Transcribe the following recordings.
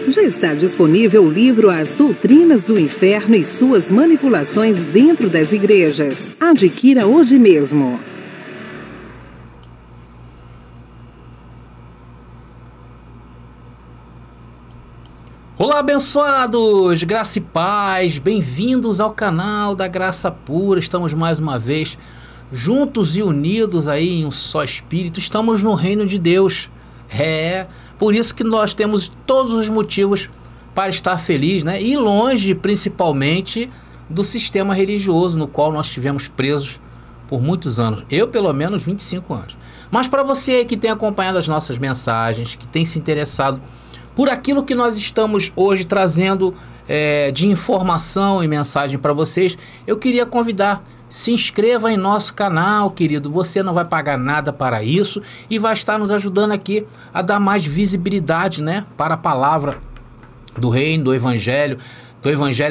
Já está disponível o livro As Doutrinas do Inferno e Suas Manipulações Dentro das Igrejas. Adquira hoje mesmo. Olá, abençoados! Graça e paz, bem-vindos ao canal da Graça Pura. Estamos mais uma vez juntos e unidos aí em um só espírito. Estamos no reino de Deus. Por isso que nós temos todos os motivos para estar feliz, né? E longe, principalmente, do sistema religioso no qual nós estivemos presos por muitos anos. Eu, pelo menos, 25 anos. Mas para você que tem acompanhado as nossas mensagens, que tem se interessado por aquilo que nós estamos hoje trazendo de informação e mensagem para vocês, eu queria convidar, se inscreva em nosso canal, querido. Você não vai pagar nada para isso e vai estar nos ajudando aqui a dar mais visibilidade, né, para a palavra do reino, do evangelho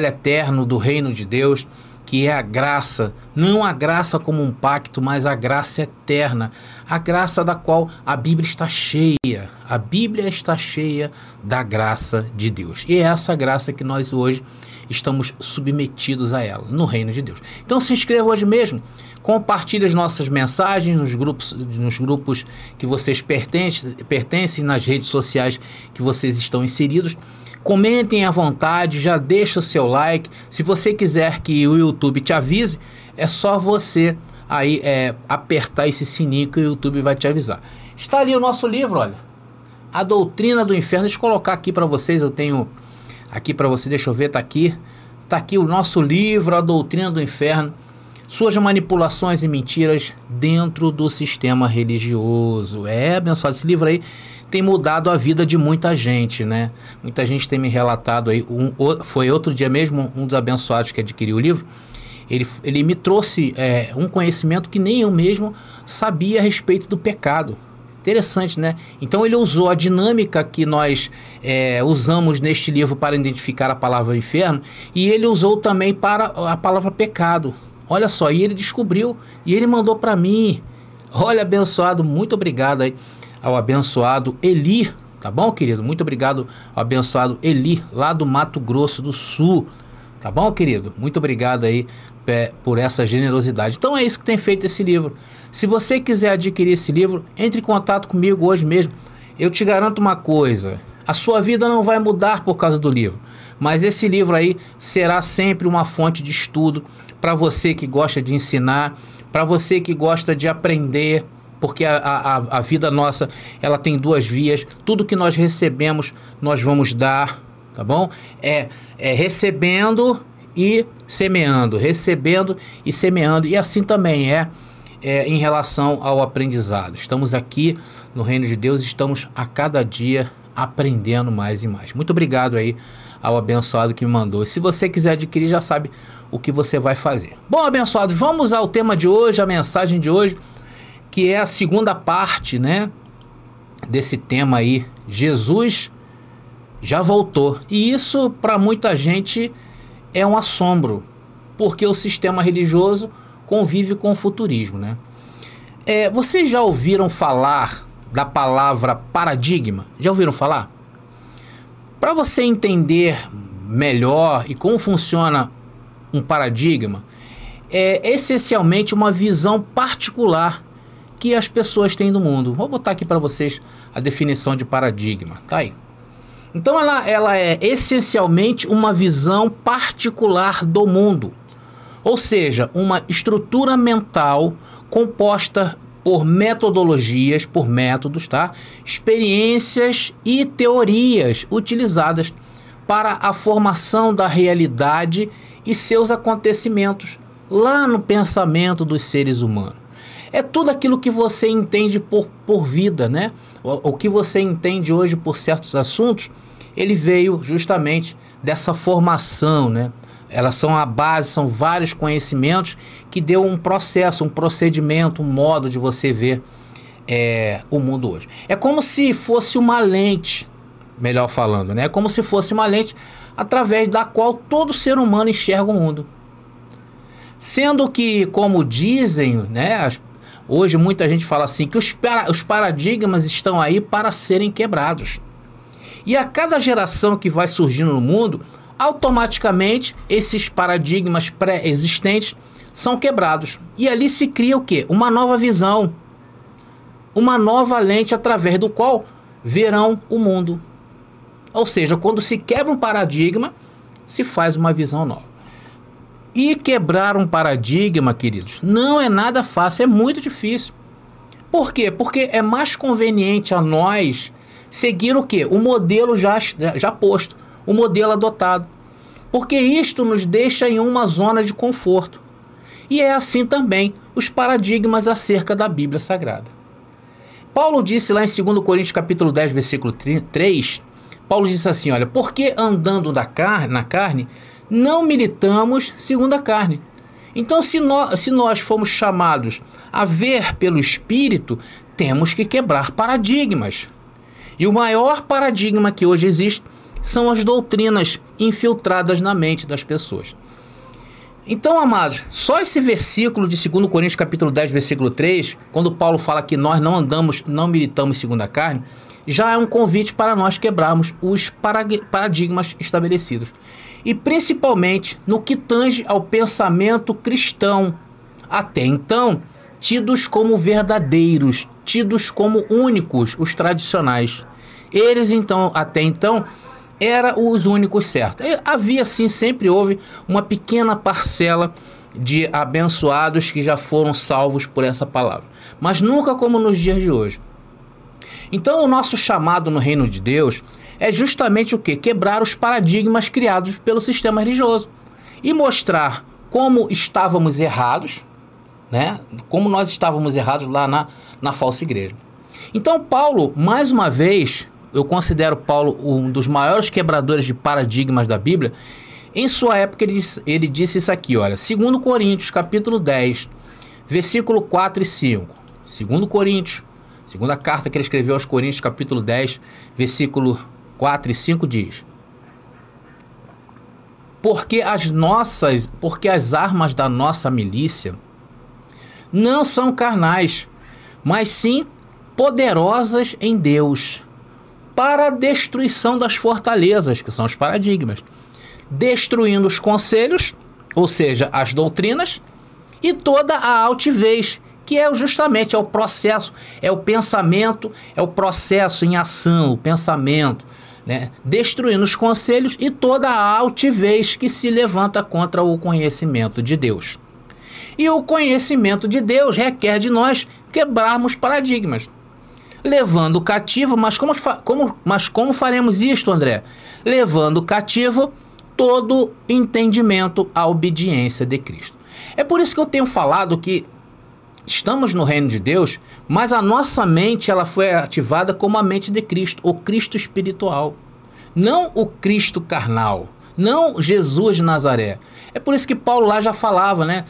eterno, do reino de Deus, que é a graça, não a graça como um pacto, mas a graça eterna, a graça da qual a Bíblia está cheia. A Bíblia está cheia da graça de Deus. E é essa graça que nós hoje estamos submetidos a ela, no reino de Deus. Então se inscreva hoje mesmo, compartilhe as nossas mensagens nos grupos que vocês pertencem, nas redes sociais que vocês estão inseridos. Comentem à vontade, já deixa o seu like. Se você quiser que o YouTube te avise, é só você aí apertar esse sininho que o YouTube vai te avisar. Está ali o nosso livro, olha, A Doutrina do Inferno. Deixa eu colocar aqui para vocês, eu tenho aqui para você, deixa eu ver, tá aqui o nosso livro, A Doutrina do Inferno, Suas Manipulações e Mentiras Dentro do Sistema Religioso. Abençoado, esse livro aí tem mudado a vida de muita gente, né? Muita gente tem me relatado aí, foi outro dia mesmo, um dos abençoados que adquiriu o livro, ele me trouxe um conhecimento que nem eu mesmo sabia a respeito do pecado. Interessante, né? Então ele usou a dinâmica que nós usamos neste livro para identificar a palavra inferno, e ele usou também para a palavra pecado. Olha só, e ele descobriu, e ele mandou para mim. Olha, abençoado, muito obrigado aí ao abençoado Eli, tá bom, querido? Muito obrigado ao abençoado Eli, lá do Mato Grosso do Sul, tá bom, querido? Muito obrigado aí por essa generosidade. Então é isso que tem feito esse livro. Se você quiser adquirir esse livro, entre em contato comigo hoje mesmo. Eu te garanto uma coisa, a sua vida não vai mudar por causa do livro, mas esse livro aí será sempre uma fonte de estudo para você que gosta de ensinar, para você que gosta de aprender, porque a vida nossa, ela tem duas vias. Tudo que nós recebemos, nós vamos dar, tá bom? Recebendo e semeando, recebendo e semeando, e assim também em relação ao aprendizado. Estamos aqui no reino de Deus, estamos a cada dia aprendendo mais e mais. Muito obrigado aí ao abençoado que me mandou. E se você quiser adquirir, já sabe o que você vai fazer. Bom, abençoados, vamos ao tema de hoje, a mensagem de hoje, que é a segunda parte, né, desse tema aí. Jesus já voltou. E isso para muita gente é um assombro, porque o sistema religioso convive com o futurismo, né? Vocês já ouviram falar da palavra paradigma? Já ouviram falar? Para você entender melhor e como funciona um paradigma, é essencialmente uma visão particular que as pessoas têm do mundo. Vou botar aqui para vocês a definição de paradigma, tá aí. Então ela é essencialmente uma visão particular do mundo, ou seja, uma estrutura mental composta por metodologias, por métodos, tá? Experiências e teorias utilizadas para a formação da realidade e seus acontecimentos lá no pensamento dos seres humanos. É tudo aquilo que você entende por vida, né? O que você entende hoje por certos assuntos, ele veio justamente dessa formação, né? Elas são a base, são vários conhecimentos que deu um processo, um procedimento, um modo de você ver o mundo hoje. É como se fosse uma lente, melhor falando, né? É como se fosse uma lente através da qual todo ser humano enxerga o mundo. Sendo que, como dizem, né, hoje muita gente fala assim, que os paradigmas estão aí para serem quebrados. E a cada geração que vai surgindo no mundo, automaticamente esses paradigmas pré-existentes são quebrados. E ali se cria o quê? Uma nova visão, uma nova lente através do qual verão o mundo. Ou seja, quando se quebra um paradigma, se faz uma visão nova. E quebrar um paradigma, queridos, não é nada fácil, é muito difícil. Por quê? Porque é mais conveniente a nós seguir o quê? O modelo já posto, o modelo adotado. Porque isto nos deixa em uma zona de conforto. E é assim também os paradigmas acerca da Bíblia Sagrada. Paulo disse lá em 2 Coríntios capítulo 10, versículo 3, Paulo disse assim, olha, porque andando na carne, não militamos segundo a carne. Então, se nós fomos chamados a ver pelo Espírito, temos que quebrar paradigmas. E o maior paradigma que hoje existe são as doutrinas infiltradas na mente das pessoas. Então, amados, só esse versículo de 2 Coríntios capítulo 10, versículo 3, quando Paulo fala que nós não militamos segundo a carne, já é um convite para nós quebrarmos os paradigmas estabelecidos. E principalmente no que tange ao pensamento cristão, até então tidos como verdadeiros, tidos como únicos, os tradicionais. Eles então, até então, eram os únicos certos. Havia sim, sempre houve uma pequena parcela de abençoados que já foram salvos por essa palavra, mas nunca como nos dias de hoje. Então o nosso chamado no reino de Deus é justamente o quê? Quebrar os paradigmas criados pelo sistema religioso e mostrar como estávamos errados, né? Como nós estávamos errados lá na falsa igreja. Então Paulo, mais uma vez, eu considero Paulo um dos maiores quebradores de paradigmas da Bíblia. Em sua época ele disse isso aqui, olha, 2 Coríntios capítulo 10, versículo 4 e 5. 2 Coríntios, segunda carta que ele escreveu aos Coríntios capítulo 10, versículo 4 e 5 diz: porque as armas da nossa milícia não são carnais, mas sim poderosas em Deus, para a destruição das fortalezas, que são os paradigmas, destruindo os conselhos, ou seja, as doutrinas, e toda a altivez, que é justamente o processo, é o pensamento, é o processo em ação, o pensamento, né? Destruindo os conselhos e toda a altivez que se levanta contra o conhecimento de Deus. E o conhecimento de Deus requer de nós quebrarmos paradigmas, levando cativo, mas como faremos isto, André? Levando cativo todo entendimento à obediência de Cristo. É por isso que eu tenho falado que estamos no reino de Deus, mas a nossa mente ela foi ativada como a mente de Cristo, o Cristo espiritual, não o Cristo carnal, não Jesus de Nazaré. É por isso que Paulo lá já falava, né?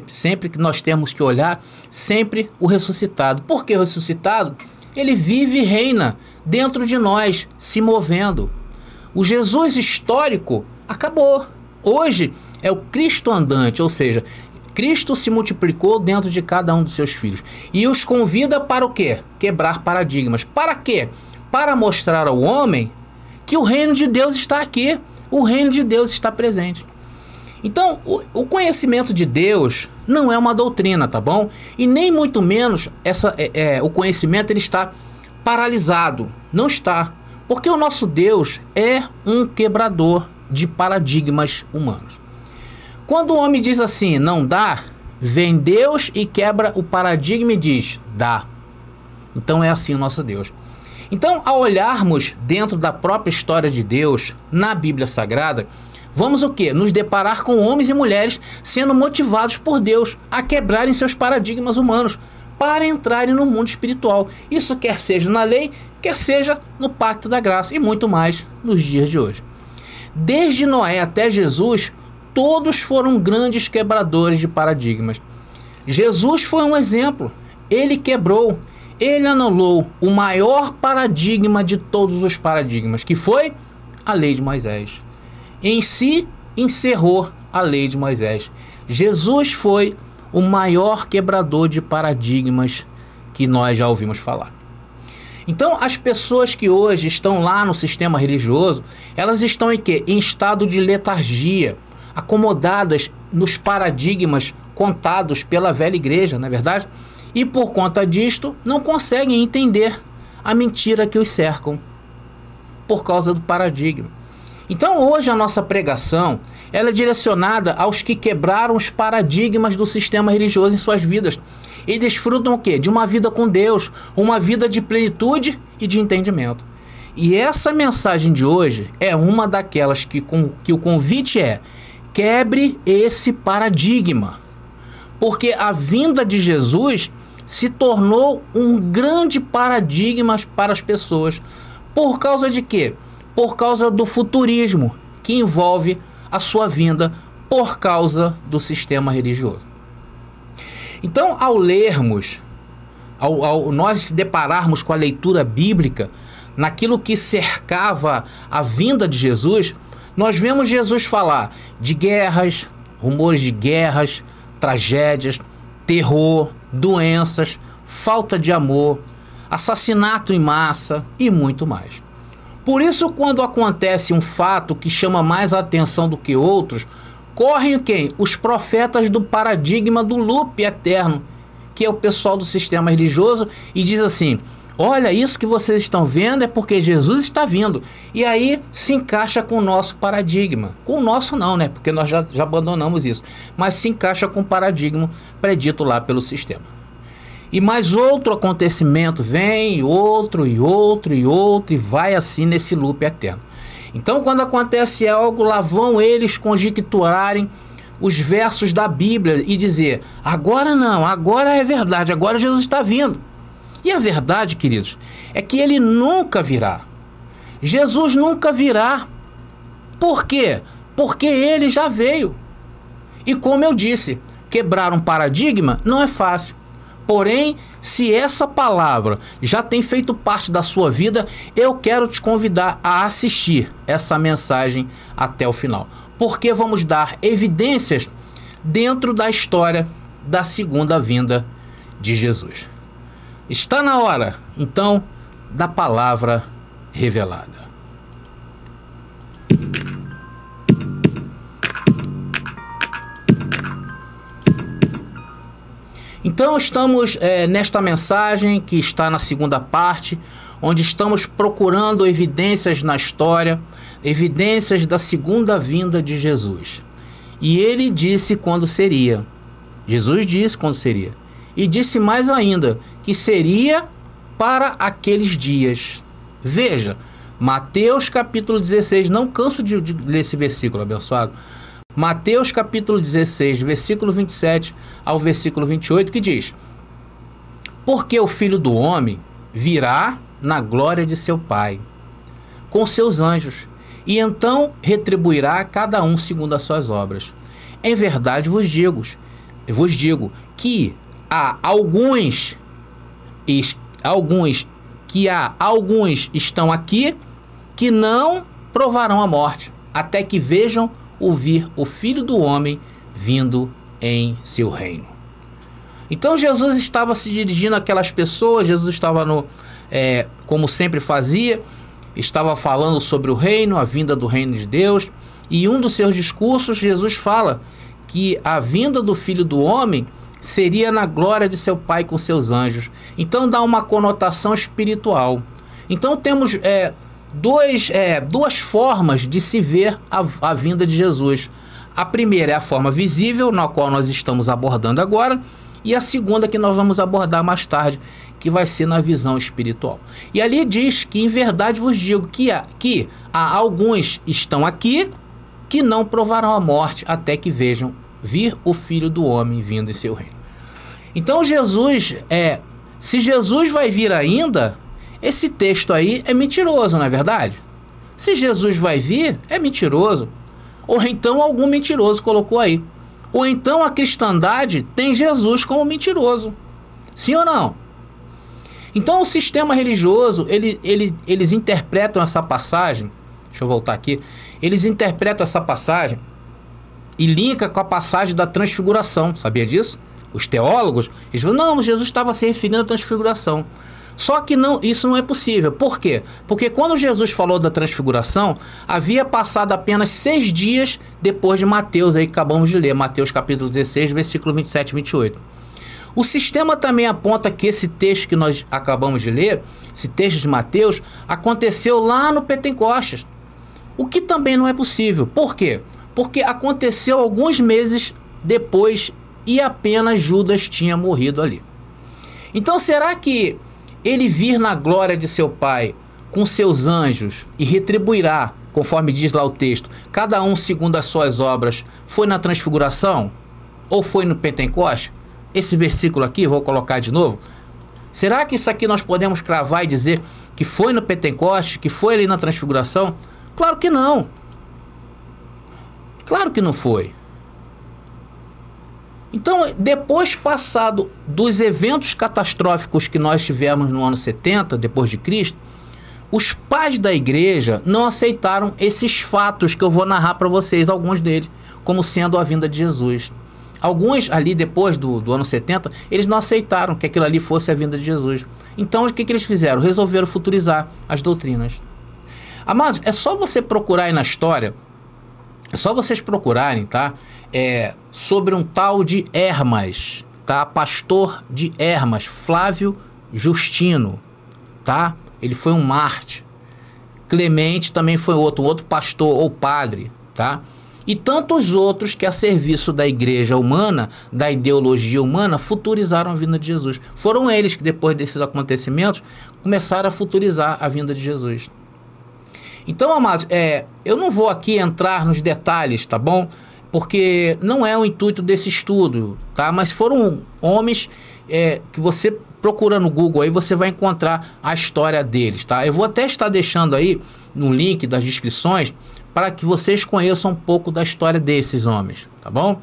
Sempre que nós temos que olhar, sempre o ressuscitado. Por que o ressuscitado? Ele vive e reina dentro de nós, se movendo. O Jesus histórico acabou. Hoje é o Cristo andante, ou seja, Cristo se multiplicou dentro de cada um dos seus filhos e os convida para o quê? Quebrar paradigmas. Para quê? Para mostrar ao homem que o reino de Deus está aqui, o reino de Deus está presente. Então, o conhecimento de Deus não é uma doutrina, tá bom? E nem muito menos o conhecimento ele está paralisado. Não está. Porque o nosso Deus é um quebrador de paradigmas humanos. Quando o homem diz assim, não dá, vem Deus e quebra o paradigma e diz, dá. Então é assim o nosso Deus. Então, ao olharmos dentro da própria história de Deus, na Bíblia Sagrada, vamos o quê? Nos deparar com homens e mulheres sendo motivados por Deus a quebrarem seus paradigmas humanos para entrarem no mundo espiritual. Isso quer seja na lei, quer seja no pacto da graça e muito mais nos dias de hoje. Desde Noé até Jesus, todos foram grandes quebradores de paradigmas. Jesus foi um exemplo. Ele quebrou, ele anulou o maior paradigma de todos os paradigmas, que foi a lei de Moisés. Em si, encerrou a lei de Moisés. Jesus foi o maior quebrador de paradigmas que nós já ouvimos falar. Então, as pessoas que hoje estão lá no sistema religioso, elas estão em quê? Em estado de letargia, acomodadas nos paradigmas contados pela velha igreja, não é verdade? E por conta disto, não conseguem entender a mentira que os cercam, por causa do paradigma. Então, hoje a nossa pregação, ela é direcionada aos que quebraram os paradigmas do sistema religioso em suas vidas e desfrutam o quê? De uma vida com Deus, uma vida de plenitude e de entendimento. E essa mensagem de hoje é uma daquelas que o convite é: quebre esse paradigma, porque a vinda de Jesus se tornou um grande paradigma para as pessoas. Por causa de quê? Por causa do futurismo que envolve a sua vinda por causa do sistema religioso. Então, ao lermos, ao nós se depararmos com a leitura bíblica, naquilo que cercava a vinda de Jesus, nós vemos Jesus falar de guerras, rumores de guerras, tragédias, terror, doenças, falta de amor, assassinato em massa e muito mais. Por isso, quando acontece um fato que chama mais a atenção do que outros, correm quem? Os profetas do paradigma do loop eterno, que é o pessoal do sistema religioso, e diz assim: olha, isso que vocês estão vendo é porque Jesus está vindo. E aí se encaixa com o nosso paradigma. Com o nosso não, né? Porque nós já abandonamos isso. Mas se encaixa com o paradigma predito lá pelo sistema. E mais outro acontecimento vem, e outro, e outro, e outro, e vai assim nesse loop eterno. Então, quando acontece algo, lá vão eles conjecturarem os versos da Bíblia e dizer: agora não, agora é verdade, agora Jesus está vindo. E a verdade, queridos, é que ele nunca virá. Jesus nunca virá. Por quê? Porque ele já veio. E como eu disse, quebrar um paradigma não é fácil. Porém, se essa palavra já tem feito parte da sua vida, eu quero te convidar a assistir essa mensagem até o final. Porque vamos dar evidências dentro da história da segunda vinda de Jesus. Está na hora, então, da palavra revelada. Então estamos nesta mensagem que está na segunda parte, onde estamos procurando evidências na história, evidências da segunda vinda de Jesus. E ele disse quando seria. Jesus disse quando seria. E disse mais ainda, que seria para aqueles dias. Veja, Mateus capítulo 16, não canso de ler esse versículo, abençoado. Mateus capítulo 16, versículo 27 ao versículo 28, que diz: porque o Filho do Homem virá na glória de seu Pai, com seus anjos, e então retribuirá a cada um segundo as suas obras. Em verdade vos digo que há alguns estão aqui que não provarão a morte, até que vejam ouvir o Filho do Homem vindo em seu reino. Então Jesus estava se dirigindo àquelas pessoas. Jesus estava como sempre fazia, estava falando sobre o reino, a vinda do reino de Deus. E um dos seus discursos, Jesus fala que a vinda do Filho do Homem seria na glória de seu Pai com seus anjos. Então dá uma conotação espiritual. Então temos duas formas de se ver a vinda de Jesus. A primeira é a forma visível, na qual nós estamos abordando agora, e a segunda que nós vamos abordar mais tarde, que vai ser na visão espiritual. E ali diz que em verdade vos digo que há alguns estão aqui que não provarão a morte até que vejam vir o Filho do Homem vindo em seu reino. Então Jesus, se Jesus vai vir ainda, esse texto aí é mentiroso, não é verdade? Se Jesus vai vir, é mentiroso. Ou então algum mentiroso colocou aí. Ou então a cristandade tem Jesus como mentiroso. Sim ou não? Então o sistema religioso, eles interpretam essa passagem. Deixa eu voltar aqui. Eles interpretam essa passagem e linka com a passagem da transfiguração. Sabia disso? Os teólogos, eles falam: não, Jesus estava se referindo à transfiguração. Só que não, isso não é possível. Por quê? Porque quando Jesus falou da transfiguração, havia passado apenas 6 dias depois de Mateus, aí que acabamos de ler, Mateus capítulo 16, versículo 27 e 28. O sistema também aponta que esse texto que nós acabamos de ler, esse texto de Mateus, aconteceu lá no Pentecostes. O que também não é possível. Por quê? Porque aconteceu alguns meses depois e apenas Judas tinha morrido ali. Então será que ele vir na glória de seu Pai com seus anjos e retribuirá, conforme diz lá o texto, cada um segundo as suas obras, foi na transfiguração? Ou foi no Pentecostes? Esse versículo aqui, vou colocar de novo. Será que isso aqui nós podemos cravar e dizer que foi no Pentecostes, que foi ali na transfiguração? Claro que não. Claro que não foi. Então, depois passado dos eventos catastróficos que nós tivemos no ano 70, depois de Cristo, os pais da igreja não aceitaram esses fatos que eu vou narrar para vocês, alguns deles, como sendo a vinda de Jesus. Alguns ali depois do ano 70, eles não aceitaram que aquilo ali fosse a vinda de Jesus. Então, o que eles fizeram? Resolveram futurizar as doutrinas. Amados, é só você procurar aí na história, é só vocês procurarem, tá? Sobre um tal de Hermas, tá? Pastor de Hermas, Flávio Justino, tá? Ele foi um mártir. Clemente também foi outro pastor ou padre, tá? E tantos outros que a serviço da igreja humana, da ideologia humana, futurizaram a vinda de Jesus. Foram eles que depois desses acontecimentos começaram a futurizar a vinda de Jesus. Então, amados, eu não vou aqui entrar nos detalhes, tá bom? Porque não é o intuito desse estudo, tá? Mas foram homens que você procura no Google aí, você vai encontrar a história deles, tá? Eu vou até estar deixando aí no link das descrições para que vocês conheçam um pouco da história desses homens, tá bom?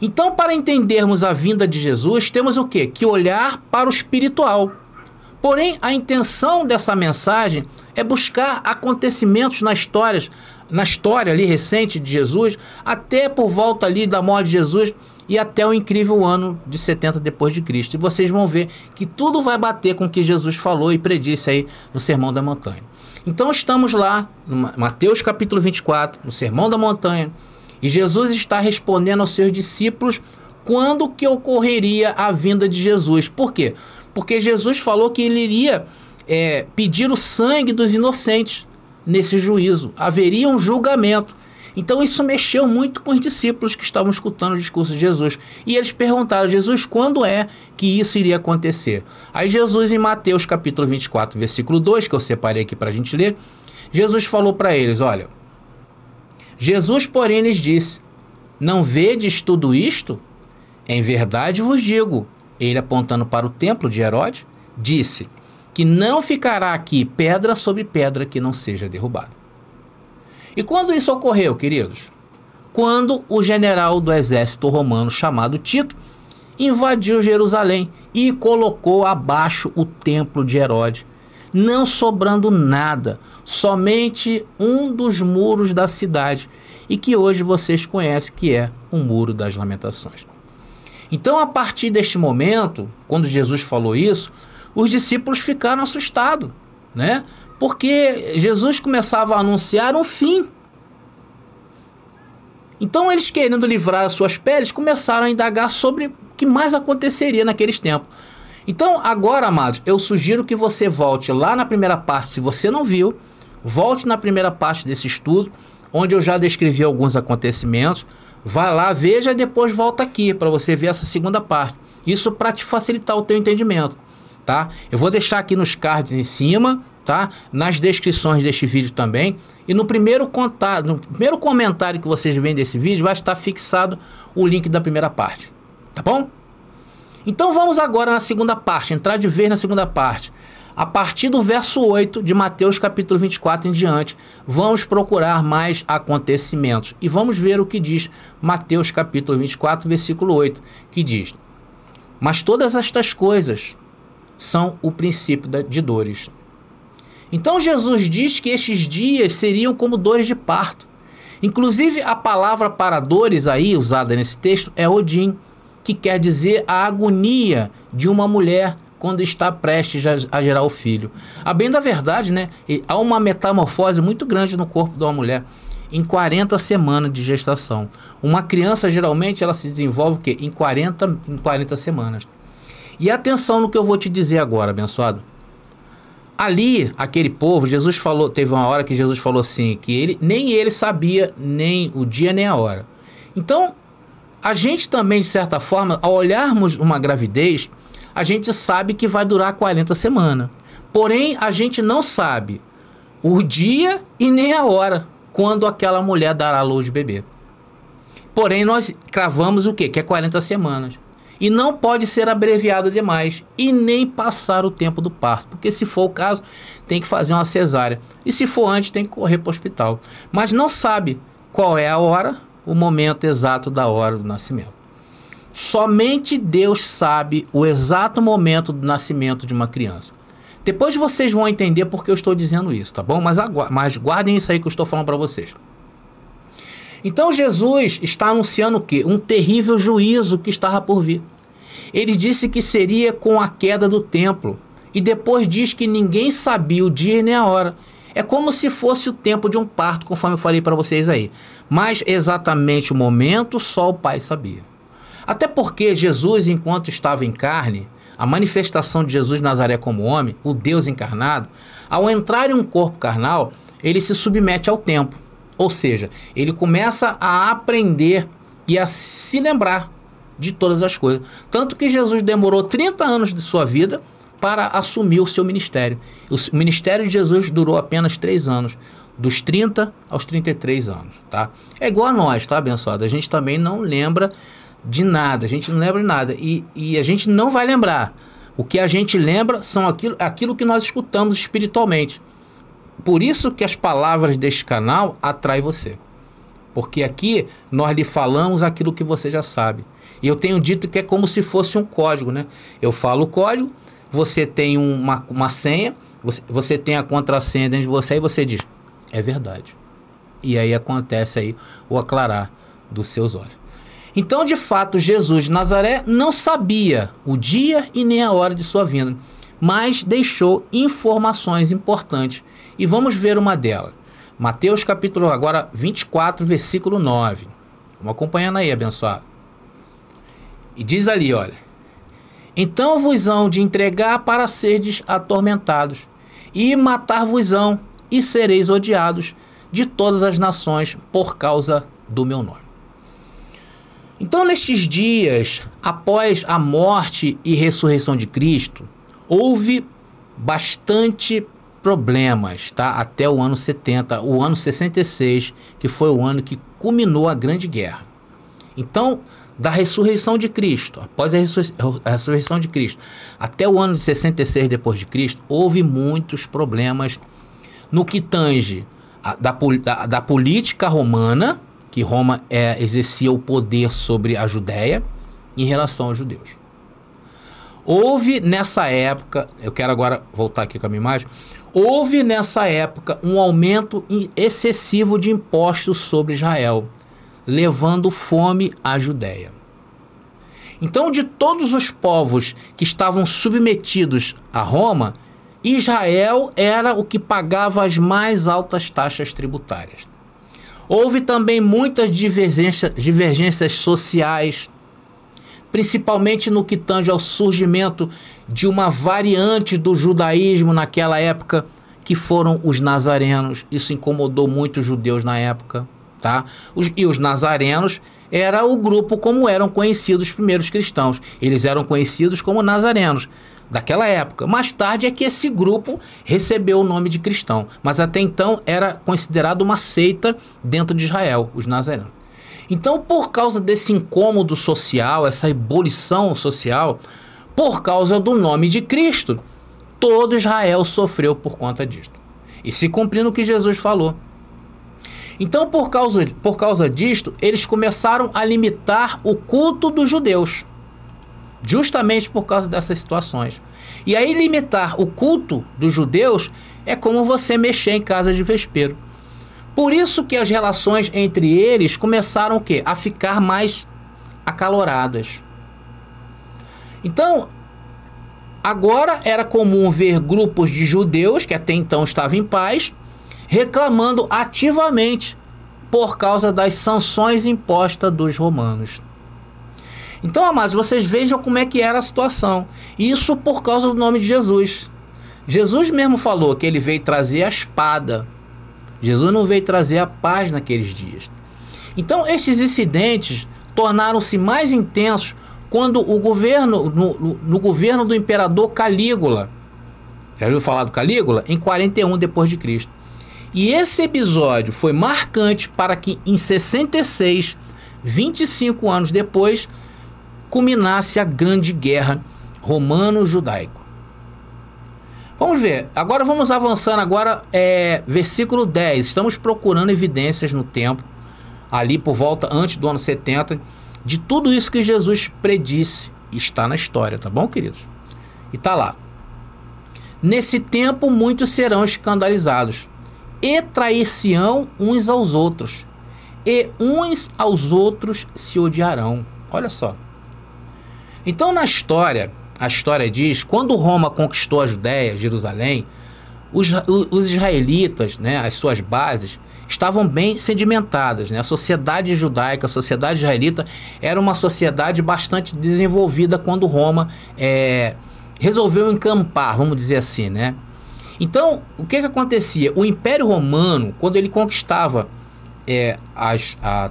Então, para entendermos a vinda de Jesus, temos o quê? Que olhar para o espiritual. Porém, a intenção dessa mensagem é buscar acontecimentos na história ali recente de Jesus, até por volta ali da morte de Jesus e até o incrível ano de 70 depois de Cristo. E vocês vão ver que tudo vai bater com o que Jesus falou e predisse aí no Sermão da Montanha. Então estamos lá, no Mateus capítulo 24, no Sermão da Montanha, e Jesus está respondendo aos seus discípulos quando que ocorreria a vinda de Jesus. Por quê? Porque Jesus falou que ele iria pedir o sangue dos inocentes nesse juízo. Haveria um julgamento. Então isso mexeu muito com os discípulos que estavam escutando o discurso de Jesus. E eles perguntaram, Jesus, quando é que isso iria acontecer? Aí Jesus, em Mateus capítulo 24, versículo 2, que eu separei aqui para a gente ler, Jesus falou para eles, olha, Jesus, porém, lhes disse, não vedes tudo isto? Em verdade vos digo, ele apontando para o templo de Herodes, disse que não ficará aqui pedra sobre pedra que não seja derrubada. E quando isso ocorreu, queridos? Quando o general do exército romano chamado Tito invadiu Jerusalém e colocou abaixo o templo de Herodes, não sobrando nada, somente um dos muros da cidade, e que hoje vocês conhecem que é o Muro das Lamentações. Então, a partir deste momento, quando Jesus falou isso, os discípulos ficaram assustados, né? Porque Jesus começava a anunciar um fim. Então, eles, querendo livrar as suas peles, começaram a indagar sobre o que mais aconteceria naqueles tempos. Então, agora, amados, eu sugiro que você volte lá na primeira parte, se você não viu, volte na primeira parte desse estudo, onde eu já descrevi alguns acontecimentos. Vai lá, veja e depois volta aqui para você ver essa segunda parte. Isso para te facilitar o teu entendimento, tá? Eu vou deixar aqui nos cards em cima, tá? Nas descrições deste vídeo também. E no primeiro comentário que vocês veem desse vídeo vai estar fixado o link da primeira parte, tá bom? Então vamos agora na segunda parte, entrar de vez na segunda parte. A partir do verso 8 de Mateus capítulo 24 em diante, vamos procurar mais acontecimentos. E vamos ver o que diz Mateus capítulo 24, versículo 8, que diz: mas todas estas coisas são o princípio de dores. Então Jesus diz que estes dias seriam como dores de parto. Inclusive a palavra para dores aí usada nesse texto é Odim, que quer dizer a agonia de uma mulher quando está prestes a gerar o filho. A bem da verdade, né? Há uma metamorfose muito grande no corpo de uma mulher em 40 semanas de gestação. Uma criança, geralmente, ela se desenvolve o quê? Em 40 semanas. E atenção no que eu vou te dizer agora, abençoado. Ali, aquele povo, Jesus falou, teve uma hora que Jesus falou assim, que nem ele sabia nem o dia nem a hora. Então, a gente também, de certa forma, ao olharmos uma gravidez, a gente sabe que vai durar 40 semanas. Porém, a gente não sabe o dia e nem a hora quando aquela mulher dará à luz de bebê. Porém, nós cravamos o quê? Que é 40 semanas. E não pode ser abreviado demais e nem passar o tempo do parto. Porque se for o caso, tem que fazer uma cesárea. E se for antes, tem que correr para o hospital. Mas não sabe qual é a hora, o momento exato da hora do nascimento. Somente Deus sabe o exato momento do nascimento de uma criança. Depois vocês vão entender porque eu estou dizendo isso, tá bom? Mas guardem isso aí que eu estou falando para vocês. Então Jesus está anunciando o quê? Um terrível juízo que estava por vir. Ele disse que seria com a queda do templo. E depois diz que ninguém sabia o dia nem a hora. É como se fosse o tempo de um parto, conforme eu falei para vocês aí. Mas exatamente o momento só o Pai sabia. Até porque Jesus, enquanto estava em carne, a manifestação de Jesus de Nazaré como homem, o Deus encarnado, ao entrar em um corpo carnal, ele se submete ao tempo. Ou seja, ele começa a aprender e a se lembrar de todas as coisas. Tanto que Jesus demorou 30 anos de sua vida para assumir o seu ministério. O ministério de Jesus durou apenas 3 anos, dos 30 aos 33 anos, tá? É igual a nós, tá, abençoado? A gente também não lembra de nada, a gente não lembra de nada. E a gente não vai lembrar. O que a gente lembra são aquilo que nós escutamos espiritualmente. Por isso que as palavras deste canal atraem você. Porque aqui nós lhe falamos aquilo que você já sabe. E eu tenho dito que é como se fosse um código, né? Eu falo o código, você tem uma senha, você tem a contrassenha dentro de você e você diz, é verdade. E aí acontece aí o aclarar dos seus olhos. Então, de fato, Jesus de Nazaré não sabia o dia e nem a hora de sua vinda, mas deixou informações importantes. E vamos ver uma delas. Mateus capítulo agora 24, versículo 9. Vamos acompanhando aí, abençoado. E diz ali, olha. Então vos hão de entregar para serdes atormentados, e matar-vos-ão, e sereis odiados de todas as nações por causa do meu nome. Então, nestes dias, após a morte e ressurreição de Cristo, houve bastante problemas, tá? Até o ano 70, o ano 66, que foi o ano que culminou a Grande Guerra. Então, da ressurreição de Cristo, após a ressurreição de Cristo, até o ano de 66 depois de Cristo, houve muitos problemas no que tange da política romana, que Roma exercia o poder sobre a Judéia, em relação aos judeus. Houve nessa época, eu quero agora voltar aqui com a minha imagem, houve nessa época um aumento excessivo de impostos sobre Israel, levando fome à Judéia. Então, de todos os povos que estavam submetidos a Roma, Israel era o que pagava as mais altas taxas tributárias. Houve também muitas divergências sociais, principalmente no que tange ao surgimento de uma variante do judaísmo naquela época, que foram os nazarenos. Isso incomodou muito os judeus na época, tá? E os nazarenos era o grupo como eram conhecidos os primeiros cristãos. Eles eram conhecidos como nazarenos daquela época. Mais tarde é que esse grupo recebeu o nome de cristão, mas até então era considerado uma seita dentro de Israel, os nazarenos. Então, por causa desse incômodo social, essa ebulição social, por causa do nome de Cristo, todo Israel sofreu por conta disto. E se cumprindo o que Jesus falou. Então, por causa disto, eles começaram a limitar o culto dos judeus. Justamente por causa dessas situações. E aí limitar o culto dos judeus é como você mexer em casa de vespeiro. Por isso que as relações entre eles começaram o quê? A ficar mais acaloradas. Então, Agora era comum ver grupos de judeus, que até então estavam em paz, reclamando ativamente por causa das sanções impostas dos romanos. Então, amados, vocês vejam como é que era a situação. Isso por causa do nome de Jesus. Jesus mesmo falou que ele veio trazer a espada. Jesus não veio trazer a paz naqueles dias. Então, estes incidentes tornaram-se mais intensos quando o governo, no governo do imperador Calígula, já ouviu falar do Calígula? Em 41 depois de Cristo. E esse episódio foi marcante para que em 66, 25 anos depois, culminasse a grande guerra romano-judaico. Vamos ver, agora vamos avançando agora, versículo 10, estamos procurando evidências no tempo, ali por volta antes do ano 70, de tudo isso que Jesus predisse, está na história, tá bom, queridos? E tá lá. Nesse tempo muitos serão escandalizados, e trair-se-ão uns aos outros, e uns aos outros se odiarão. Olha só. Então na história, a história diz, quando Roma conquistou a Judéia, Jerusalém, os israelitas, né, as suas bases, estavam bem sedimentadas, né? A sociedade judaica, a sociedade israelita era uma sociedade bastante desenvolvida quando Roma resolveu encampar, vamos dizer assim, né? Então, o que acontecia? O Império Romano, quando ele conquistava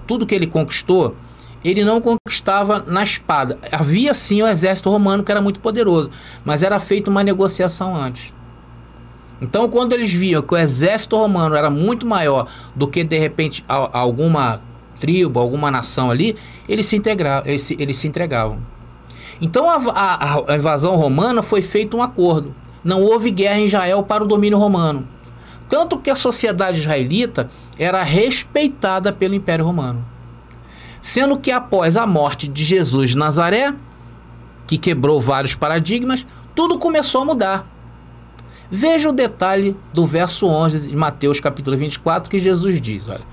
tudo que ele conquistou, ele não conquistava na espada. Havia sim o exército romano que era muito poderoso, mas era feita uma negociação antes. Então, quando eles viam que o exército romano era muito maior do que, de repente, alguma tribo, alguma nação ali, eles se entregavam. Então, a invasão romana foi feito um acordo. Não houve guerra em Israel para o domínio romano. Tanto que a sociedade israelita era respeitada pelo Império Romano. Sendo que após a morte de Jesus de Nazaré, que quebrou vários paradigmas, tudo começou a mudar. Veja o detalhe do verso 11 de Mateus capítulo 24, que Jesus diz, olha,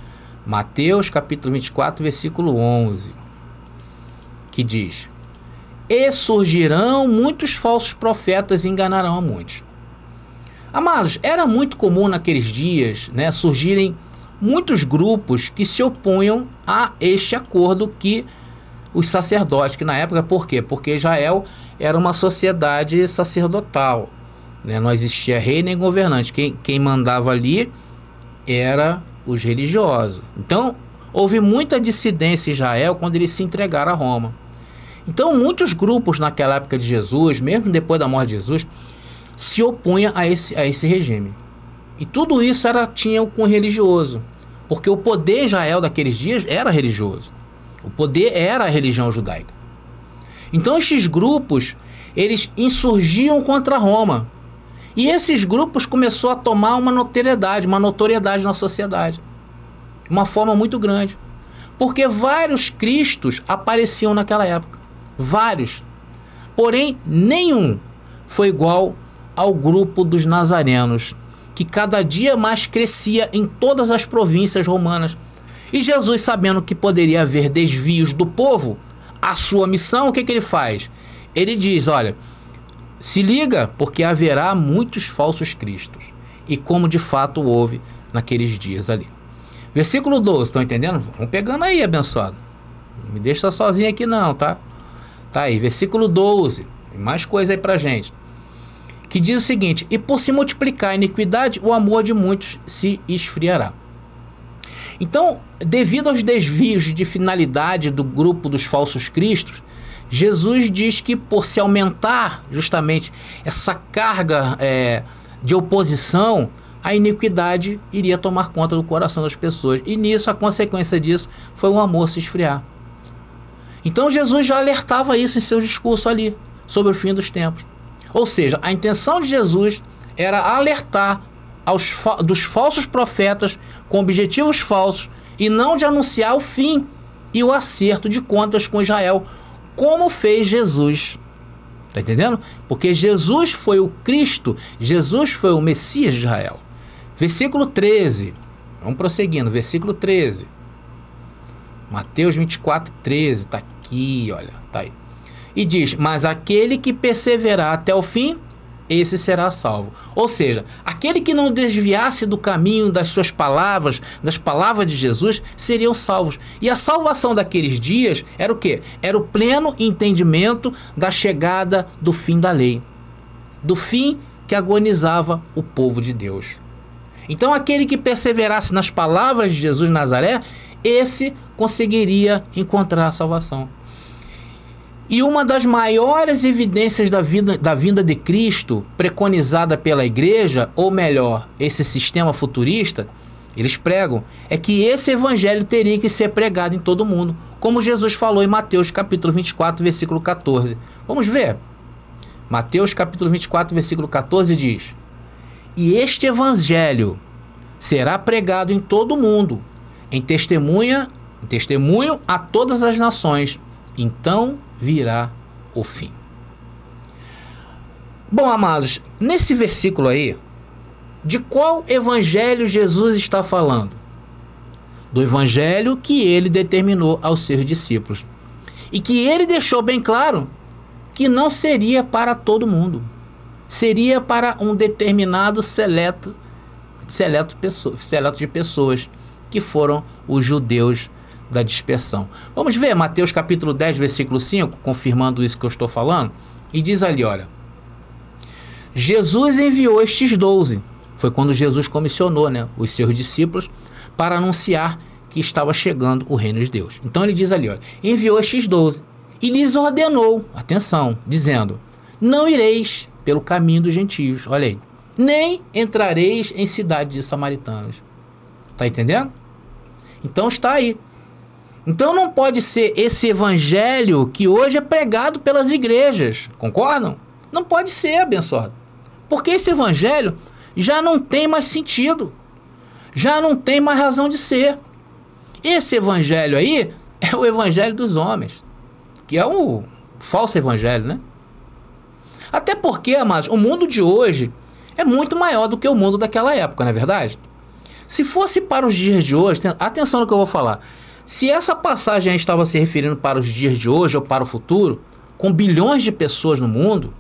Mateus capítulo 24, versículo 11, que diz, e surgirão muitos falsos profetas e enganarão a muitos. Amados, era muito comum naqueles dias, né, surgirem muitos grupos que se opunham a este acordo que os sacerdotes, que na época, por quê? Porque Israel era uma sociedade sacerdotal, né? Não existia rei nem governante, quem mandava ali era os religiosos. Então, houve muita dissidência em Israel quando eles se entregaram a Roma. Então, muitos grupos naquela época de Jesus, mesmo depois da morte de Jesus, se opunham a esse regime. E tudo isso tinha com religioso, porque o poder em Israel daqueles dias era religioso. O poder era a religião judaica. Então estes grupos, eles insurgiam contra Roma. E esses grupos começaram a tomar uma notoriedade na sociedade. Uma forma muito grande. Porque vários cristos apareciam naquela época. Vários. Porém, nenhum foi igual ao grupo dos nazarenos, que cada dia mais crescia em todas as províncias romanas. E Jesus, sabendo que poderia haver desvios do povo, a sua missão, o que ele faz? Ele diz, olha, se liga, porque haverá muitos falsos cristos. E como de fato houve naqueles dias ali. Versículo 12, estão entendendo? Vamos pegando aí, abençoado. Não me deixa sozinho aqui não, tá? Tá aí, versículo 12. Tem mais coisa aí pra gente. Que diz o seguinte, e por se multiplicar a iniquidade, o amor de muitos se esfriará. Então, devido aos desvios de finalidade do grupo dos falsos cristos, Jesus diz que por se aumentar justamente essa carga de oposição, a iniquidade iria tomar conta do coração das pessoas. E nisso, a consequência disso foi o amor se esfriar. Então Jesus já alertava isso em seu discurso ali, sobre o fim dos tempos. Ou seja, a intenção de Jesus era alertar dos falsos profetas com objetivos falsos e não de anunciar o fim e o acerto de contas com Israel, como fez Jesus. Está entendendo? Porque Jesus foi o Cristo, Jesus foi o Messias de Israel. Versículo 13. Vamos prosseguindo. Versículo 13. Mateus 24, 13. Está aqui, olha. Está aí. E diz, mas aquele que perseverar até o fim, esse será salvo. Ou seja, aquele que não desviasse do caminho das suas palavras, das palavras de Jesus, seriam salvos. E a salvação daqueles dias era o quê? Era o pleno entendimento da chegada do fim da lei. Do fim que agonizava o povo de Deus. Então aquele que perseverasse nas palavras de Jesus de Nazaré, esse conseguiria encontrar a salvação. E uma das maiores evidências da vinda de Cristo, preconizada pela igreja, ou melhor, esse sistema futurista, eles pregam, é que esse evangelho teria que ser pregado em todo mundo, como Jesus falou em Mateus capítulo 24, versículo 14. Vamos ver. Mateus capítulo 24, versículo 14 diz: e este evangelho será pregado em todo mundo, em testemunho a todas as nações, então virá o fim. Bom, amados, nesse versículo aí, de qual evangelho Jesus está falando? Do evangelho que ele determinou aos seus discípulos. E que ele deixou bem claro que não seria para todo mundo. Seria para um determinado seleto de pessoas, que foram os judeus da dispersão. Vamos ver Mateus capítulo 10, versículo 5, confirmando isso que eu estou falando. E diz ali, olha, Jesus enviou estes 12. Foi quando Jesus comissionou, os seus discípulos para anunciar que estava chegando o reino de Deus. Então ele diz ali, olha, enviou estes 12 e lhes ordenou, atenção, dizendo, não ireis pelo caminho dos gentios, olha aí, nem entrareis em cidade de samaritanos. Está entendendo? Então está aí. Então não pode ser esse evangelho que hoje é pregado pelas igrejas, concordam? Não pode ser, abençoado. Porque esse evangelho já não tem mais sentido, já não tem mais razão de ser. Esse evangelho aí é o evangelho dos homens, que é um falso evangelho, né? Até porque, amados, o mundo de hoje é muito maior do que o mundo daquela época, não é verdade? Se fosse para os dias de hoje, atenção no que eu vou falar. Se essa passagem estava se referindo para os dias de hoje ou para o futuro, com bilhões de pessoas no mundo,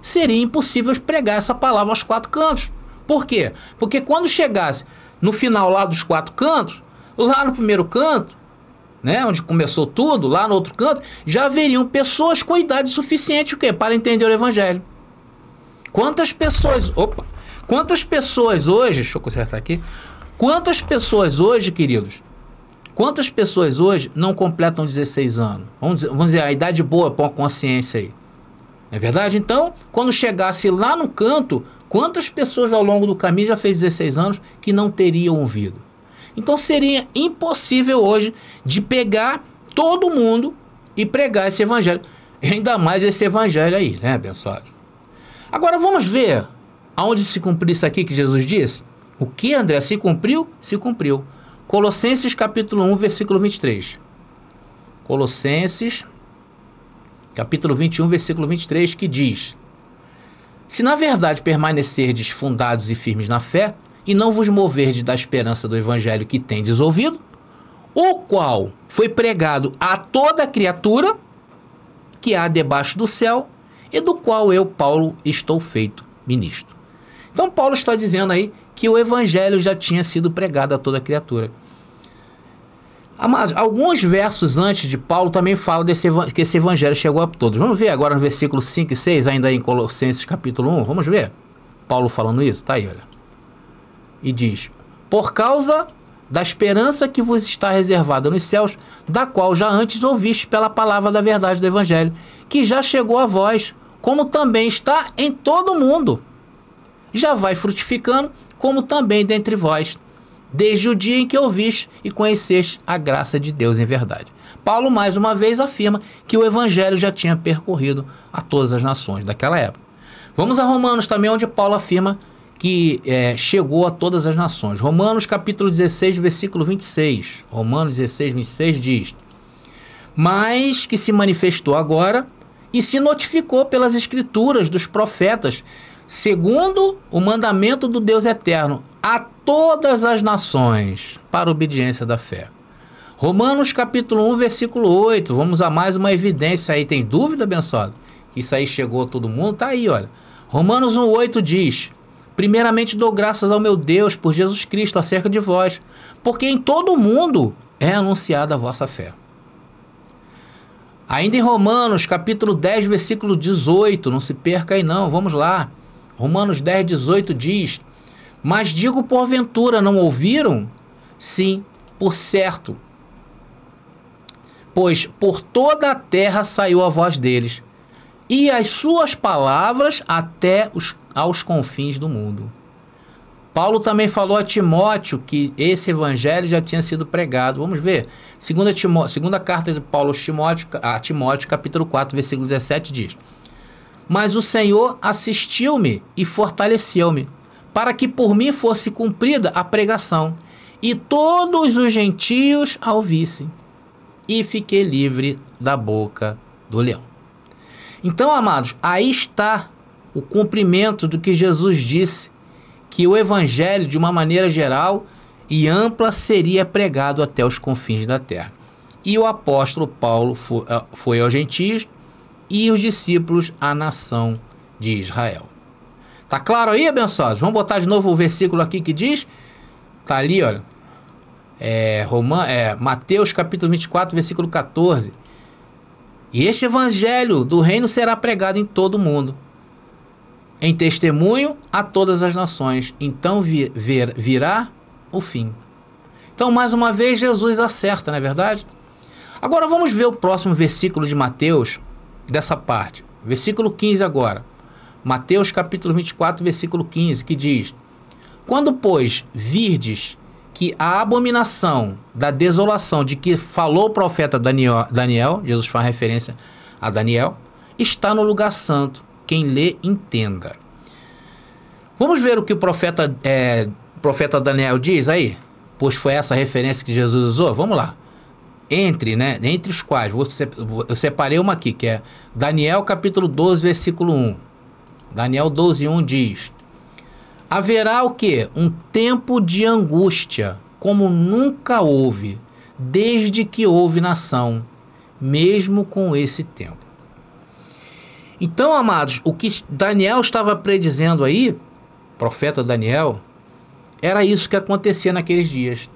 seria impossível pregar essa palavra aos quatro cantos. Por quê? Porque quando chegasse no final lá dos quatro cantos, lá no primeiro canto, onde começou tudo, lá no outro canto, já haveriam pessoas com idade suficiente o quê? Para entender o evangelho. Quantas pessoas hoje, deixa eu consertar aqui, quantas pessoas hoje, queridos, quantas pessoas hoje não completam 16 anos? Vamos dizer, a idade boa para uma consciência aí. Não é verdade? Então, quando chegasse lá no canto, quantas pessoas ao longo do caminho já fez 16 anos que não teriam ouvido? Então seria impossível hoje de pegar todo mundo e pregar esse evangelho. Ainda mais esse evangelho aí, né, abençoado? Agora vamos ver aonde se cumpriu isso aqui que Jesus disse. O que, André? Se cumpriu? Se cumpriu. Colossenses capítulo 1, versículo 23. Colossenses capítulo 21, versículo 23, que diz: se na verdade permanecerdes fundados e firmes na fé, e não vos moverdes da esperança do evangelho que tendes ouvido, o qual foi pregado a toda criatura que há debaixo do céu, e do qual eu, Paulo, estou feito ministro. Então Paulo está dizendo aí que o evangelho já tinha sido pregado a toda criatura. Mas alguns versos antes de Paulo também fala que esse evangelho chegou a todos. Vamos ver agora no versículo 5 e 6, ainda em Colossenses capítulo 1. Vamos ver? Paulo falando isso? Tá aí, olha. E diz: por causa da esperança que vos está reservada nos céus, da qual já antes ouviste pela palavra da verdade do evangelho, que já chegou a vós, como também está em todo o mundo. Já vai frutificando, como também dentre vós, desde o dia em que ouviste e conheceste a graça de Deus em verdade. Paulo, mais uma vez, afirma que o evangelho já tinha percorrido a todas as nações daquela época. Vamos a Romanos também, onde Paulo afirma que chegou a todas as nações. Romanos capítulo 16, versículo 26. Romanos 16, 26 diz: mas que se manifestou agora e se notificou pelas escrituras dos profetas, segundo o mandamento do Deus eterno, a todas as nações, para a obediência da fé. Romanos capítulo 1, versículo 8. Vamos a mais uma evidência aí. Tem dúvida, abençoado? Que isso aí chegou a todo mundo? Tá aí, olha. Romanos 1, 8 diz: primeiramente dou graças ao meu Deus por Jesus Cristo acerca de vós, porque em todo o mundo é anunciada a vossa fé. Ainda em Romanos, capítulo 10, versículo 18, não se perca aí não, vamos lá. Romanos 10, 18 diz: mas digo porventura, não ouviram? Sim, por certo. Pois por toda a terra saiu a voz deles, e as suas palavras até aos confins do mundo. Paulo também falou a Timóteo que esse evangelho já tinha sido pregado. Vamos ver. Segunda carta de Paulo a Timóteo, capítulo 4, versículo 17 diz: mas o Senhor assistiu-me e fortaleceu-me, para que por mim fosse cumprida a pregação, e todos os gentios a ouvissem, e fiquei livre da boca do leão. Então, amados, aí está o cumprimento do que Jesus disse, que o evangelho, de uma maneira geral e ampla, seria pregado até os confins da terra. E o apóstolo Paulo foi aos gentios e os discípulos à nação de Israel. Tá claro aí, abençoados? Vamos botar de novo o versículo aqui que diz, tá ali, olha, Mateus capítulo 24, versículo 14. E este evangelho do reino será pregado em todo o mundo, em testemunho a todas as nações. Então virá o fim. Então, mais uma vez, Jesus acerta, não é verdade? Agora vamos ver o próximo versículo de Mateus, dessa parte. Versículo 15 agora. Mateus capítulo 24, versículo 15, que diz: quando, pois, virdes que a abominação da desolação de que falou o profeta Daniel, Jesus faz referência a Daniel, está no lugar santo, quem lê entenda. Vamos ver o que o profeta Daniel diz aí? Pois foi essa referência que Jesus usou. Vamos lá. Entre os quais, eu separei uma aqui, que é Daniel capítulo 12, versículo 1. Daniel 12, 1 diz: haverá o quê? Um tempo de angústia, como nunca houve, desde que houve nação, mesmo com esse tempo. Então, amados, o que Daniel estava predizendo aí, profeta Daniel, era isso que acontecia naqueles dias.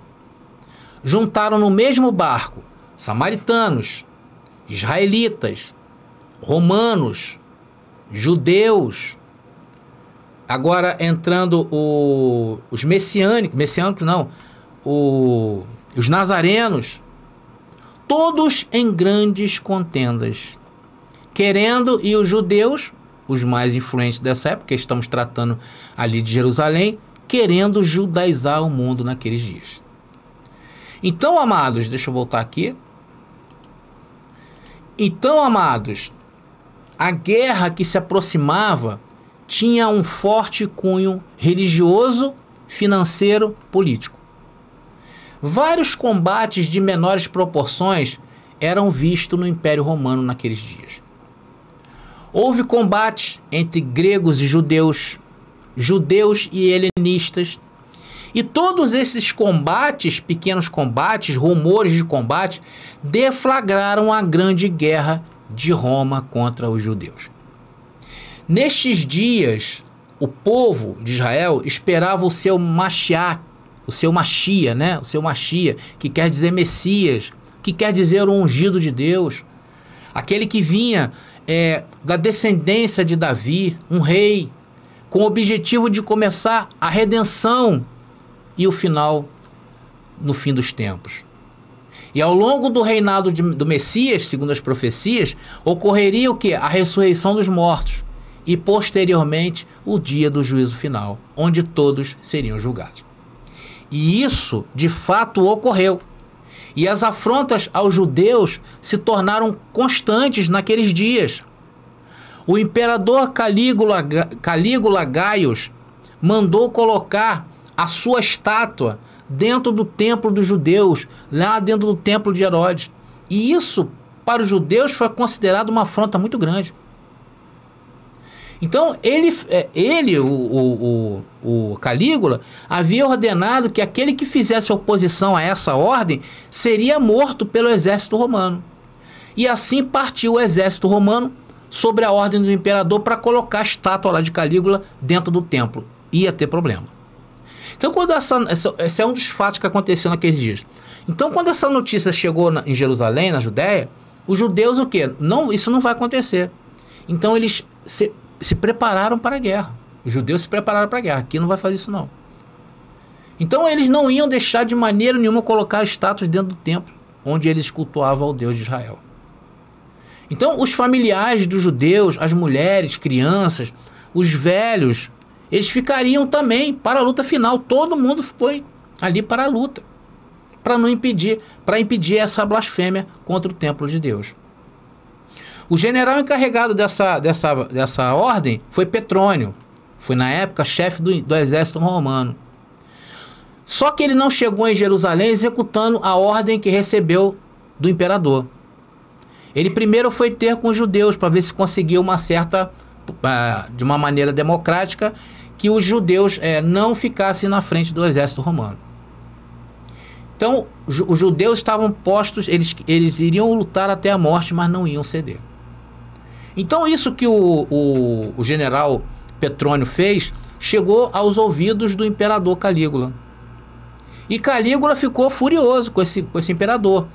Juntaram no mesmo barco samaritanos, israelitas, romanos, judeus. Agora entrando os os nazarenos, todos em grandes contendas, querendo, e os judeus, os mais influentes dessa época, estamos tratando ali de Jerusalém, querendo judaizar o mundo naqueles dias. Então, amados, deixa eu voltar aqui. Então, amados, a guerra que se aproximava tinha um forte cunho religioso, financeiro, político. Vários combates de menores proporções eram vistos no Império Romano naqueles dias. Houve combates entre gregos e judeus, judeus e helenistas, e todos esses combates, pequenos combates, rumores de combate, deflagraram a grande guerra de Roma contra os judeus. Nestes dias, o povo de Israel esperava o seu Mashiach, o seu Machia, né? O seu Machia, que quer dizer Messias, que quer dizer o ungido de Deus, aquele que vinha da descendência de Davi, um rei, com o objetivo de começar a redenção e o final no fim dos tempos. E ao longo do reinado do Messias, segundo as profecias, ocorreria o quê? A ressurreição dos mortos e posteriormente o dia do juízo final, onde todos seriam julgados. E isso de fato ocorreu. E as afrontas aos judeus se tornaram constantes naqueles dias. O imperador Calígula Gaius mandou colocar a sua estátua dentro do templo dos judeus, lá dentro do templo de Herodes. E isso, para os judeus, foi considerado uma afronta muito grande. Então, o Calígula, havia ordenado que aquele que fizesse oposição a essa ordem seria morto pelo exército romano. E assim partiu o exército romano sobre a ordem do imperador para colocar a estátua lá de Calígula dentro do templo. Ia ter problema. Então, quando esse é um dos fatos que aconteceu naqueles dias. Então, quando essa notícia chegou em Jerusalém, na Judéia, os judeus o quê? Não, isso não vai acontecer. Então, eles se prepararam para a guerra. Os judeus se prepararam para a guerra. Aqui não vai fazer isso, não. Então, eles não iam deixar de maneira nenhuma colocar estátuas dentro do templo, onde eles cultuavam ao Deus de Israel. Então, os familiares dos judeus, as mulheres, crianças, os velhos, eles ficariam também para a luta final. Todo mundo foi ali para a luta, para impedir essa blasfêmia contra o templo de Deus. O general encarregado dessa ordem foi Petrônio. Foi, na época, chefe do exército romano. Só que ele não chegou em Jerusalém executando a ordem que recebeu do imperador. Ele primeiro foi ter com os judeus para ver se conseguiu de uma maneira democrática, que os judeus não ficassem na frente do exército romano. Então, os judeus estavam postos, eles iriam lutar até a morte, mas não iam ceder. Então, isso que o general Petrônio fez, chegou aos ouvidos do imperador Calígula. E Calígula ficou furioso com esse imperador.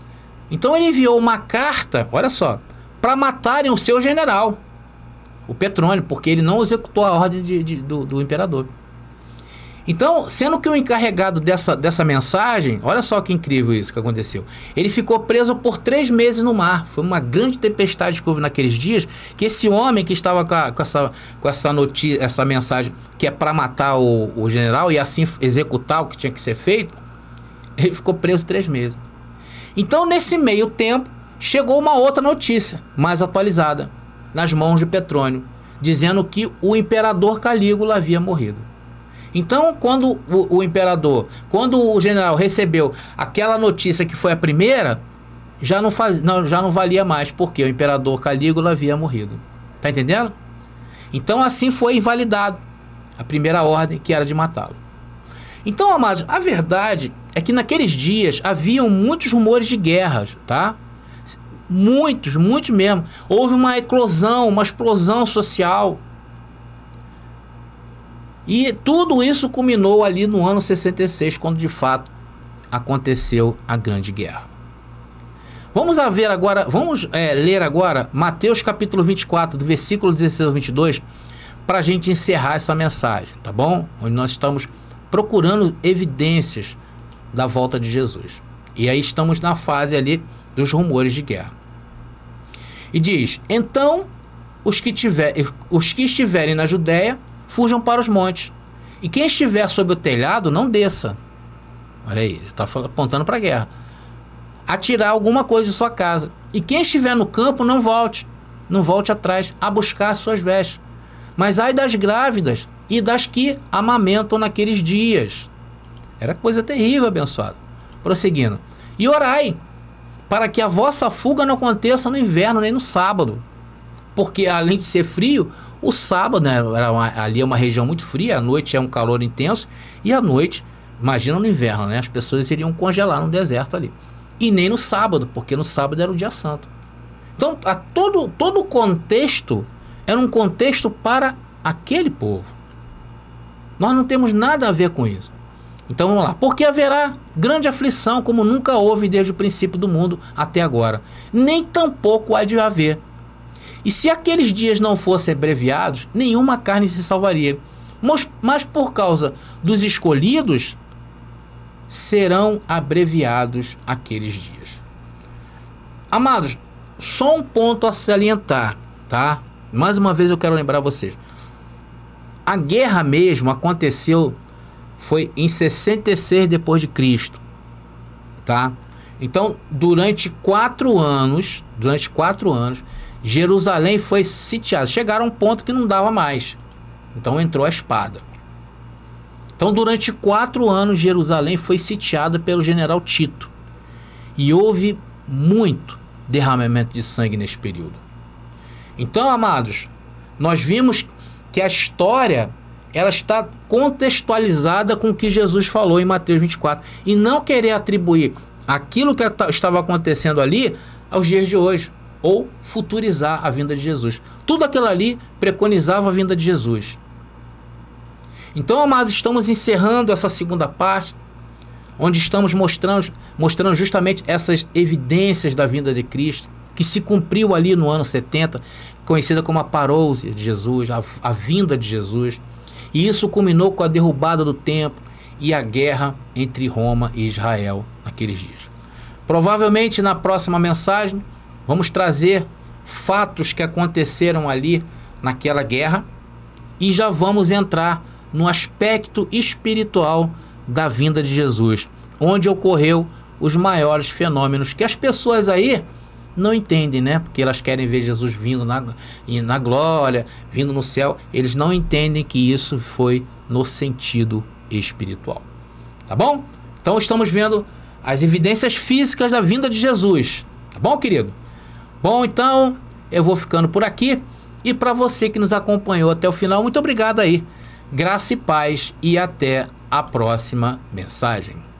Então, ele enviou uma carta, olha só, para matarem o seu general, o Petrônio, porque ele não executou a ordem do imperador. Então, sendo que o encarregado dessa mensagem, olha só que incrível isso que aconteceu. Ele ficou preso por 3 meses no mar. Foi uma grande tempestade que houve naqueles dias, que esse homem que estava com essa notícia, essa mensagem, que é para matar o general e assim executar o que tinha que ser feito, ele ficou preso 3 meses. Então, nesse meio tempo, chegou uma outra notícia, mais atualizada, nas mãos de Petrônio, dizendo que o imperador Calígula havia morrido. Então, quando quando o general recebeu aquela notícia que foi a primeira, já não valia mais, porque o imperador Calígula havia morrido. Tá entendendo? Então, assim foi invalidado a primeira ordem, que era de matá-lo. Então, amados, a verdade é que naqueles dias haviam muitos rumores de guerras, tá? Muitos mesmo. Houve uma eclosão, uma explosão social. E tudo isso culminou ali no ano 66, quando de fato aconteceu a Grande Guerra. Vamos ler agora Mateus capítulo 24, do versículo 16 ao 22, para a gente encerrar essa mensagem, tá bom? Onde nós estamos procurando evidências da volta de Jesus. E aí estamos na fase ali dos rumores de guerra. E diz: então os que estiverem na Judéia fujam para os montes, e quem estiver sob o telhado não desça. Olha aí, ele está apontando para a guerra. A tirar alguma coisa de sua casa, e quem estiver no campo não volte atrás a buscar as suas vestes. Mas ai das grávidas e das que amamentam naqueles dias. Era coisa terrível, abençoado. Prosseguindo: e orai para que a vossa fuga não aconteça no inverno nem no sábado, porque além de ser frio, o sábado, né, ali é uma região muito fria, à noite é um calor intenso, e à noite, imagina no inverno, né, as pessoas iriam congelar no deserto ali. E nem no sábado, porque no sábado era o dia santo. Então, todo o contexto era um contexto para aquele povo. Nós não temos nada a ver com isso. Então vamos lá. Porque haverá grande aflição, como nunca houve desde o princípio do mundo até agora. Nem tampouco há de haver. E se aqueles dias não fossem abreviados, nenhuma carne se salvaria. Mas por causa dos escolhidos, serão abreviados aqueles dias. Amados, só um ponto a salientar, tá? Mais uma vez eu quero lembrar vocês. A guerra mesmo aconteceu, foi em 66 depois de Cristo, tá? Então, durante 4 anos, Jerusalém foi sitiada. Chegaram a um ponto que não dava mais. Então entrou a espada. Então, durante 4 anos, Jerusalém foi sitiada pelo general Tito. E houve muito derramamento de sangue nesse período. Então, amados, nós vimos que a história ela está contextualizada com o que Jesus falou em Mateus 24. E não querer atribuir aquilo que estava acontecendo ali aos dias de hoje, ou futurizar a vinda de Jesus. Tudo aquilo ali preconizava a vinda de Jesus. Então, amados, estamos encerrando essa segunda parte, onde estamos mostrando justamente essas evidências da vinda de Cristo, que se cumpriu ali no ano 70, conhecida como a parousia de Jesus, a vinda de Jesus. E isso culminou com a derrubada do templo e a guerra entre Roma e Israel naqueles dias. Provavelmente na próxima mensagem vamos trazer fatos que aconteceram ali naquela guerra e já vamos entrar no aspecto espiritual da vinda de Jesus, onde ocorreu os maiores fenômenos que as pessoas aí não entendem, né? Porque elas querem ver Jesus vindo na glória, vindo no céu. Eles não entendem que isso foi no sentido espiritual. Tá bom? Então estamos vendo as evidências físicas da vinda de Jesus. Tá bom, querido? Bom, então eu vou ficando por aqui. E para você que nos acompanhou até o final, muito obrigado aí. Graça e paz e até a próxima mensagem.